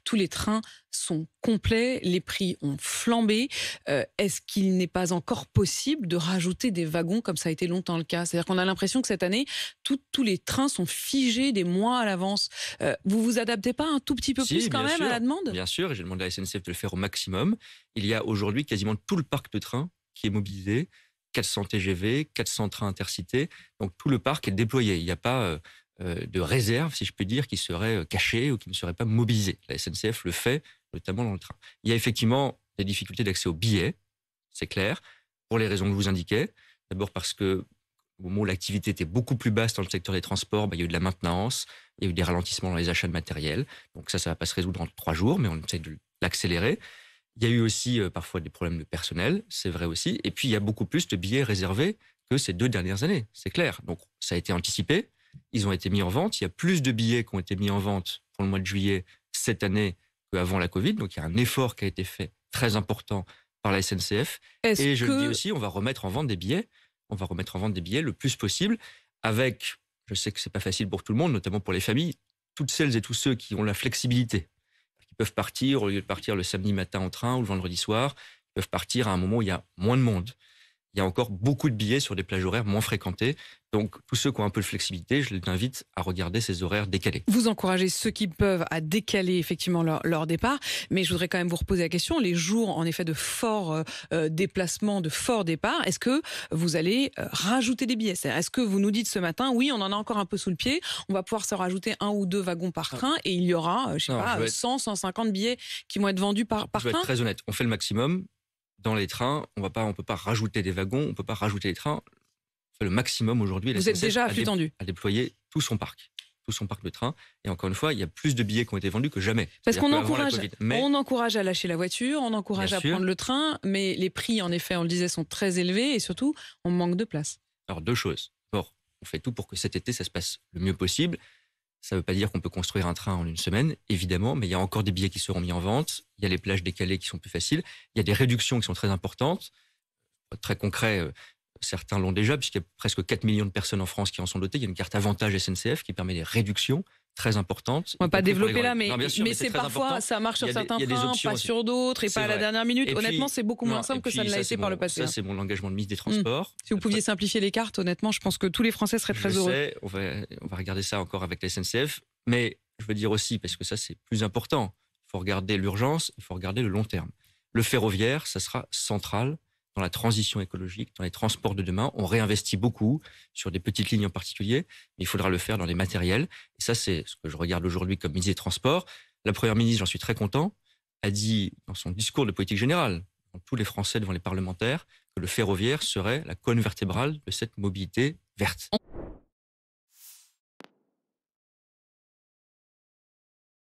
tous les trains sont complets, les prix ont flambé. Est-ce qu'il n'est pas encore possible de rajouter des wagons comme ça a été longtemps le cas? C'est-à-dire qu'on a l'impression que cette année, tous les trains sont figés des mois à l'avance. Vous vous adaptez pas un tout petit peu plus Si, quand bien même à sûr, la demande? bien sûr, et j'ai demandé à la SNCF de le faire au maximum. Il y a aujourd'hui quasiment tout le parc de trains qui est mobilisé, 400 TGV, 400 trains intercités, donc tout le parc est déployé. Il n'y a pas de réserve, si je peux dire, qui serait cachée ou qui ne serait pas mobilisée. La SNCF le fait, notamment dans le train. Il y a effectivement des difficultés d'accès aux billets, c'est clair, pour les raisons que je vous indiquais. D'abord parce que au moment où l'activité était beaucoup plus basse dans le secteur des transports, il y a eu de la maintenance, il y a eu des ralentissements dans les achats de matériel. Donc ça va pas se résoudre en 3 jours, mais on essaie de l'accélérer. Il y a eu aussi parfois des problèmes de personnel, c'est vrai aussi. Et puis il y a beaucoup plus de billets réservés que ces 2 dernières années, c'est clair. Donc ça a été anticipé, ils ont été mis en vente. Il y a plus de billets qui ont été mis en vente pour le mois de juillet cette année qu'avant la Covid. Donc il y a un effort qui a été fait très important par la SNCF. Et je le dis aussi, on va remettre en vente des billets. On va remettre en vente des billets le plus possible avec, je sais que c'est pas facile pour tout le monde, notamment pour les familles, toutes celles et tous ceux qui ont la flexibilité, qui peuvent partir, au lieu de partir le samedi matin en train ou le vendredi soir, ils peuvent partir à un moment où il y a moins de monde. Il y a encore beaucoup de billets sur des plages horaires moins fréquentées. Donc, tous ceux qui ont un peu de flexibilité, je les invite à regarder ces horaires décalés. Vous encouragez ceux qui peuvent à décaler effectivement leur départ, mais je voudrais quand même vous reposer la question, les jours en effet de fort déplacement, de fort départ, est-ce que vous allez rajouter des billets? Est-ce que vous nous dites ce matin, oui, on en a encore un peu sous le pied, on va pouvoir se rajouter 1 ou 2 wagons par train et il y aura, 100, 150 billets qui vont être vendus par train? Je vais être très honnête, on fait le maximum. Dans les trains, on peut pas rajouter des wagons, on peut pas rajouter des trains. On fait le maximum aujourd'hui. Vous êtes déjà à flux tendu. À déployer tout son parc de trains. Et encore une fois, il y a plus de billets qui ont été vendus que jamais. Parce qu'on encourage à lâcher la voiture, on encourage à prendre le train, mais les prix, en effet, on le disait, sont très élevés et surtout, on manque de place. Alors 2 choses. D'abord, on fait tout pour que cet été, ça se passe le mieux possible. Ça ne veut pas dire qu'on peut construire un train en 1 semaine, évidemment, mais il y a encore des billets qui seront mis en vente. Il y a les plages décalées qui sont plus faciles. Il y a des réductions qui sont très importantes. Très concret, certains l'ont déjà, puisqu'il y a presque 4 millions de personnes en France qui en sont dotées. Il y a une carte avantage SNCF qui permet des réductions très importantes. On ne va pas développer là, mais c'est parfois, important. Ça marche sur certains trains, pas sur d'autres, et pas à la dernière minute. Et honnêtement, c'est beaucoup moins simple que ça ne l'a été par le passé. Ça, c'est mon engagement de ministre des Transports. Si vous pouviez simplifier les cartes, honnêtement, je pense que tous les Français seraient très heureux. On va regarder ça encore avec la SNCF. Mais je veux dire aussi, parce que ça c'est plus important, il faut regarder l'urgence, il faut regarder le long terme. Le ferroviaire, ça sera central dans la transition écologique, dans les transports de demain. On réinvestit beaucoup sur des petites lignes en particulier, mais il faudra le faire dans les matériels. Et ça, c'est ce que je regarde aujourd'hui comme ministre des Transports. La Première ministre, j'en suis très content, a dit dans son discours de politique générale, devant tous les Français, devant les parlementaires, que le ferroviaire serait la colonne vertébrale de cette mobilité verte.